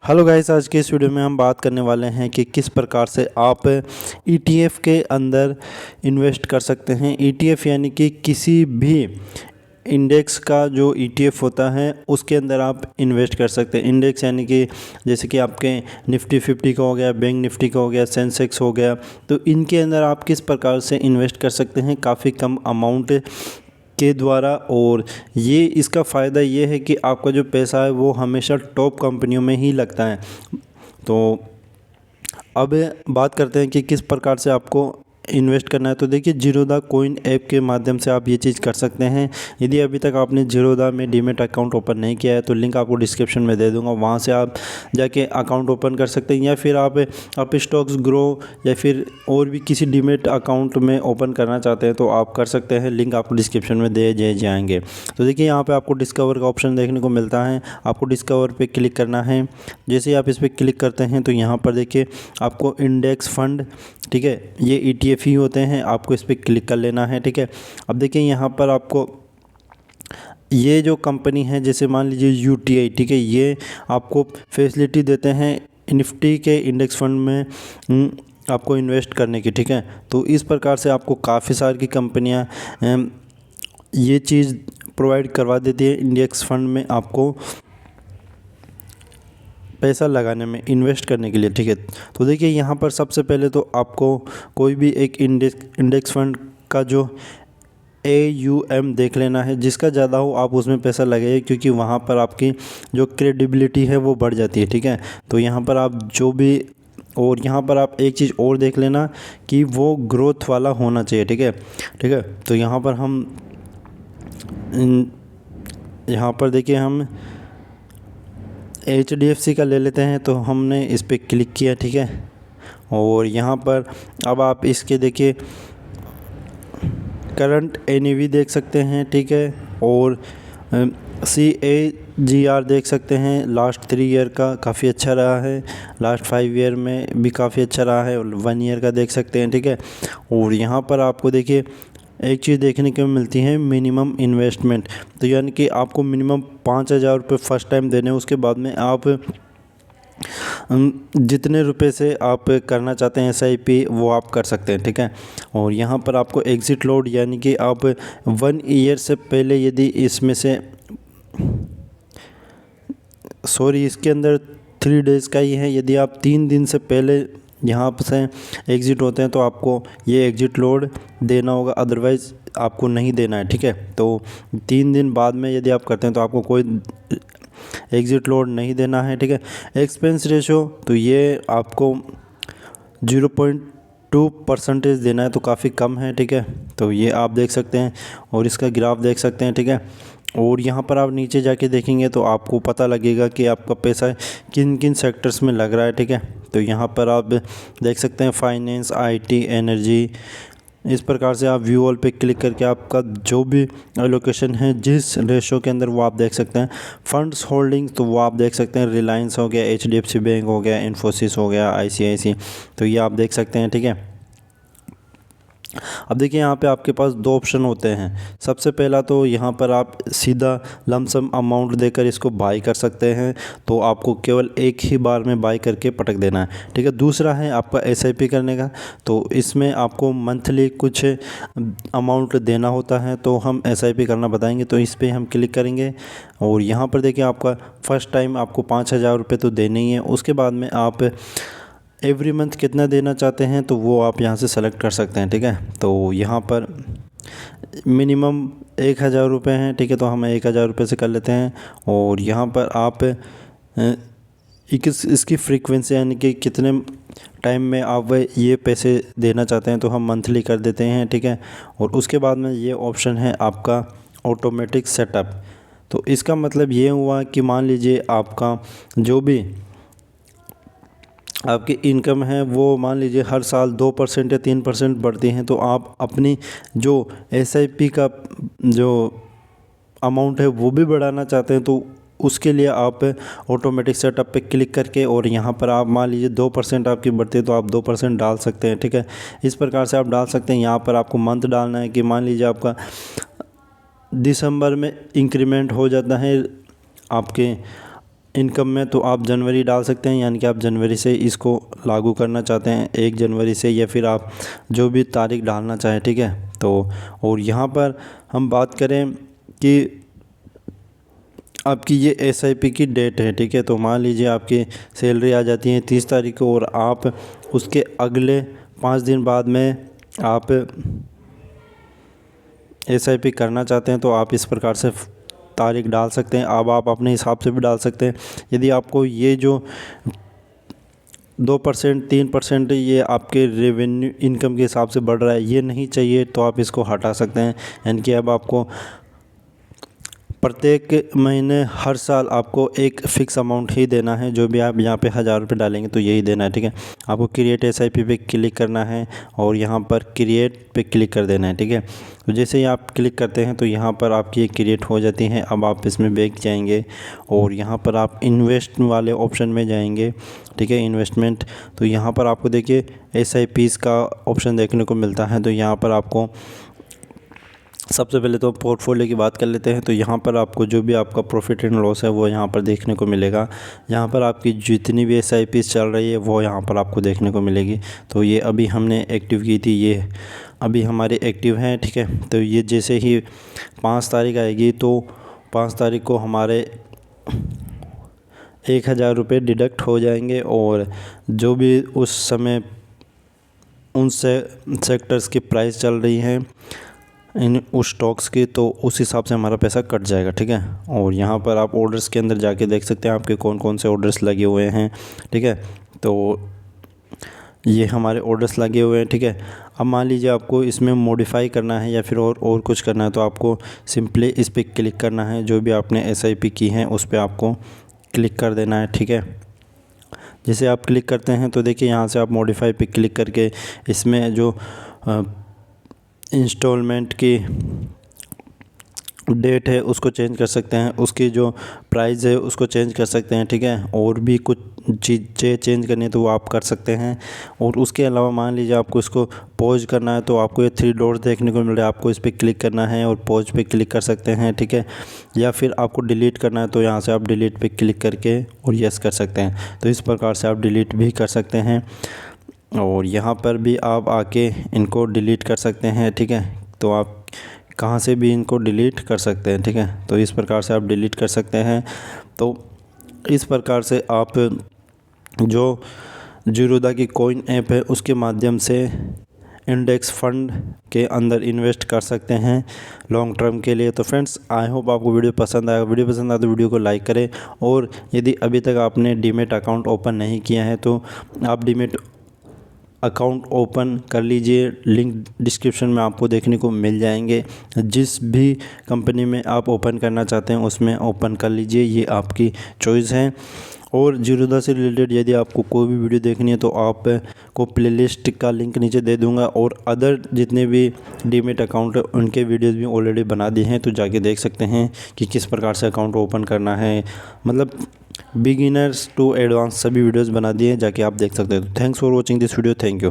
Hello guys, आज के इस वीडियो में हम बात करने वाले हैं कि किस प्रकार से आप ईटीएफ के अंदर इन्वेस्ट कर सकते हैं। ईटीएफ यानी कि किसी भी इंडेक्स का जो ईटीएफ होता है उसके अंदर आप इन्वेस्ट कर सकते हैं। इंडेक्स यानी कि जैसे कि आपके निफ्टी 50 का हो गया, बैंक निफ्टी का हो गया, सेंसेक्स हो गया, तो इनके अंदर आप किस प्रकार से इन्वेस्ट कर सकते हैं काफ़ी कम अमाउंट के द्वारा। और ये इसका फ़ायदा ये है कि आपका जो पैसा है वो हमेशा टॉप कंपनियों में ही लगता है। तो अब बात करते हैं कि किस प्रकार से आपको इन्वेस्ट करना है। तो देखिए, जीरोधा कॉइन ऐप के माध्यम से आप ये चीज़ कर सकते हैं। यदि अभी तक आपने जीरोधा में डीमेट अकाउंट ओपन नहीं किया है तो लिंक आपको डिस्क्रिप्शन में दे दूंगा, वहाँ से आप जाके अकाउंट ओपन कर सकते हैं। या फिर आप स्टॉक्स ग्रो या फिर और भी किसी डीमेट अकाउंट में ओपन करना चाहते हैं तो आप कर सकते हैं, लिंक आपको डिस्क्रिप्शन में दे जाएंगे। तो देखिए, यहाँ पर आपको डिस्कवर का ऑप्शन देखने को मिलता है, आपको डिस्कवर पर क्लिक करना है। जैसे ही आप इस पर क्लिक करते हैं तो यहाँ पर देखिए आपको इंडेक्स फंड, ठीक है, ये ईटीएफ ही होते हैं, आपको इस पर क्लिक कर लेना है। ठीक है, अब देखिए यहाँ पर आपको ये जो कंपनी है, जैसे मान लीजिए यूटीआई, ठीक है, ये आपको फैसिलिटी देते हैं निफ्टी के इंडेक्स फंड में आपको इन्वेस्ट करने की। ठीक है, तो इस प्रकार से आपको काफ़ी सारी की कंपनियां ये चीज़ प्रोवाइड करवा देती है इंडेक्स फंड में आपको पैसा लगाने में, इन्वेस्ट करने के लिए। ठीक है, तो देखिए यहाँ पर सबसे पहले तो आपको कोई भी एक इंडेक्स फंड का जो AUM देख लेना है, जिसका ज़्यादा हो आप उसमें पैसा लगाइए, क्योंकि वहाँ पर आपकी जो क्रेडिबिलिटी है वो बढ़ जाती है। ठीक है, तो यहाँ पर आप जो भी, और यहाँ पर आप एक चीज़ और देख लेना कि वो ग्रोथ वाला होना चाहिए। ठीक है, ठीक है, तो यहाँ पर हम यहाँ पर देखिए हम HDFC का ले लेते हैं, तो हमने इस पर क्लिक किया। ठीक है, और यहाँ पर अब आप इसके देखिए करंट NAV देख सकते हैं। ठीक है, और CAGR देख सकते हैं, लास्ट 3 ईयर का काफ़ी अच्छा रहा है, लास्ट 5 ईयर में भी काफ़ी अच्छा रहा है, और 1 ईयर का देख सकते हैं। ठीक है, और यहाँ पर आपको देखिए एक चीज़ देखने को मिलती है, मिनिमम इन्वेस्टमेंट। तो यानी कि आपको मिनिमम 5,000 रुपये फर्स्ट टाइम देने, उसके बाद में आप जितने रुपए से आप करना चाहते हैं SIP वो आप कर सकते हैं। ठीक है, और यहाँ पर आपको एग्ज़िट लोड, यानी कि आप 1 ईयर से पहले यदि इसमें से, सॉरी, इसके अंदर 3 डेज़ का ही है, यदि आप 3 दिन से पहले यहाँ से एग्ज़िट होते हैं तो आपको ये एग्ज़िट लोड देना होगा, अदरवाइज़ आपको नहीं देना है। ठीक है, तो 3 दिन बाद में यदि आप करते हैं तो आपको कोई एग्ज़िट लोड नहीं देना है। ठीक है, एक्सपेंस रेशो, तो ये आपको 0.2% देना है, तो काफ़ी कम है। ठीक है, तो ये आप देख सकते हैं और इसका ग्राफ देख सकते हैं। ठीक है, और यहाँ पर आप नीचे जाके देखेंगे तो आपको पता लगेगा कि आपका पैसा किन किन सेक्टर्स में लग रहा है। ठीक है, तो यहाँ पर आप देख सकते हैं फाइनेंस, IT, एनर्जी। इस प्रकार से आप व्यू ऑल पे क्लिक करके आपका जो भी एलोकेशन है जिस रेशो के अंदर वो आप देख सकते हैं। फंड्स होल्डिंग, तो वो आप देख सकते हैं, रिलायंस हो गया, HDFC बैंक हो गया, इन्फोसिस हो गया, ICICI, तो ये आप देख सकते हैं। ठीक है, अब देखिए यहाँ पे आपके पास 2 ऑप्शन होते हैं। सबसे पहला तो यहाँ पर आप सीधा लमसम अमाउंट देकर इसको बाई कर सकते हैं, तो आपको केवल एक ही बार में बाई करके पटक देना है। ठीक है, दूसरा है आपका SIP करने का, तो इसमें आपको मंथली कुछ अमाउंट देना होता है, तो हम SIP करना बताएंगे, तो इस पर हम क्लिक करेंगे। और यहाँ पर देखिए आपका फ़र्स्ट टाइम आपको 5,000 रुपये तो देने ही है, उसके बाद में आप एवरी मंथ कितना देना चाहते हैं तो वो आप यहाँ से सेलेक्ट कर सकते हैं। ठीक है, तो यहाँ पर मिनिमम 1,000 रुपये हैं। ठीक है, तो हम 1,000 रुपये से कर लेते हैं। और यहाँ पर आप इसकी फ्रीक्वेंसी, यानी कि कितने टाइम में आप ये पैसे देना चाहते हैं, तो हम मंथली कर देते हैं। ठीक है, और उसके बाद में ये ऑप्शन है आपका ऑटोमेटिक सेटअप। तो इसका मतलब ये हुआ कि मान लीजिए आपका जो भी आपकी इनकम है वो मान लीजिए हर साल 2% या 3% बढ़ती हैं, तो आप अपनी जो SIP का जो अमाउंट है वो भी बढ़ाना चाहते हैं, तो उसके लिए आप ऑटोमेटिक सेटअप पे क्लिक करके, और यहाँ पर आप मान लीजिए 2% आपकी बढ़ती है तो आप 2% डाल सकते हैं। ठीक है, इस प्रकार से आप डाल सकते हैं। यहाँ पर आपको मंथ डालना है कि मान लीजिए आपका दिसंबर में इंक्रीमेंट हो जाता है आपके इनकम में तो आप जनवरी डाल सकते हैं, यानी कि आप जनवरी से इसको लागू करना चाहते हैं 1 जनवरी से, या फिर आप जो भी तारीख डालना चाहें, ठीक है। तो और यहाँ पर हम बात करें कि आपकी ये SIP की डेट है, ठीक है। तो मान लीजिए आपकी सैलरी आ जाती है 30 तारीख को और आप उसके अगले 5 दिन बाद में आप SIP करना चाहते हैं, तो आप इस प्रकार से तारीख डाल सकते हैं। अब आप अपने हिसाब से भी डाल सकते हैं। यदि आपको ये जो 2% 3% ये आपके रेवेन्यू इनकम के हिसाब से बढ़ रहा है, ये नहीं चाहिए, तो आप इसको हटा सकते हैं। यानी कि अब आपको प्रत्येक महीने हर साल आपको एक फ़िक्स अमाउंट ही देना है। जो भी आप यहाँ पे 1000 रुपये डालेंगे तो यही देना है, ठीक है। आपको क्रिएट SIP पे क्लिक करना है और यहाँ पर क्रिएट पे क्लिक कर देना है, ठीक है। तो जैसे ही आप क्लिक करते हैं तो यहाँ पर आपकी ये क्रिएट हो जाती है। अब आप इसमें बैक जाएंगे और यहाँ पर आप इन्वेस्ट वाले ऑप्शन में जाएंगे, ठीक है, इन्वेस्टमेंट। तो यहाँ पर आपको देखिए SIPs का ऑप्शन देखने को मिलता है। तो यहाँ पर आपको सबसे पहले तो पोर्टफोलियो की बात कर लेते हैं। तो यहाँ पर आपको जो भी आपका प्रॉफिट एंड लॉस है वो यहाँ पर देखने को मिलेगा। यहाँ पर आपकी जितनी भी SIPs चल रही है वो यहाँ पर आपको देखने को मिलेगी। तो ये अभी हमने एक्टिव की थी, ये अभी हमारे एक्टिव हैं, ठीक है। तो ये जैसे ही 5 तारीख आएगी तो 5 तारीख को हमारे 1000 रुपये डिडक्ट हो जाएंगे और जो भी उस समय उन सेक्टर्स की प्राइस चल रही हैं इन उस स्टॉक्स की, तो उस हिसाब से हमारा पैसा कट जाएगा, ठीक है। और यहाँ पर आप ऑर्डर्स के अंदर जाके देख सकते हैं आपके कौन कौन से ऑर्डर्स लगे हुए हैं, ठीक है। तो ये हमारे ऑर्डर्स लगे हुए हैं, ठीक है। अब मान लीजिए आपको इसमें मॉडिफाई करना है या फिर और कुछ करना है, तो आपको सिंपली इस पर क्लिक करना है। जो भी आपने SIP की है उस पर आपको क्लिक कर देना है, ठीक है। जैसे आप क्लिक करते हैं तो देखिए यहाँ से आप मॉडिफाई पे क्लिक करके इसमें जो इंस्टॉलमेंट की डेट है उसको चेंज कर सकते हैं, उसकी जो प्राइस है उसको चेंज कर सकते हैं, ठीक है। और भी कुछ चीज़ें चेंज करनी है तो वो आप कर सकते हैं। और उसके अलावा मान लीजिए आपको इसको पॉज करना है तो आपको ये 3 डॉट्स देखने को मिल रहा है, आपको इस पर क्लिक करना है और पॉज पे क्लिक कर सकते हैं, ठीक है। या फिर आपको डिलीट करना है तो यहाँ से आप डिलीट पे क्लिक करके और यस कर सकते हैं। तो इस प्रकार से आप डिलीट भी कर सकते हैं और यहाँ पर भी आप आके इनको डिलीट कर सकते हैं, ठीक है। तो आप कहाँ से भी इनको डिलीट कर सकते हैं, ठीक है। तो इस प्रकार से आप डिलीट कर सकते हैं। तो इस प्रकार से आप जो जीरोधा की कॉइन ऐप है उसके माध्यम से इंडेक्स फंड के अंदर इन्वेस्ट कर सकते हैं लॉन्ग टर्म के लिए। तो फ्रेंड्स, आई होप आपको वीडियो पसंद आएगा। वीडियो पसंद आए तो वीडियो को लाइक करें और यदि अभी तक आपने डीमैट अकाउंट ओपन नहीं किया है तो आप डीमैट अकाउंट ओपन कर लीजिए। लिंक डिस्क्रिप्शन में आपको देखने को मिल जाएंगे। जिस भी कंपनी में आप ओपन करना चाहते हैं उसमें ओपन कर लीजिए, ये आपकी चॉइस है। और जीरोधा से रिलेटेड यदि आपको कोई भी वीडियो देखनी है तो आपको प्लेलिस्ट का लिंक नीचे दे दूंगा और अदर जितने भी डीमैट अकाउंट है उनके वीडियोस भी ऑलरेडी बना दिए हैं, तो जाके देख सकते हैं कि किस प्रकार से अकाउंट ओपन करना है। मतलब बिगिनर्स टू एडवांस सभी वीडियोस बना दिए हैं, जाके आप देख सकते हैं। तो thanks for watching this video. Thank you.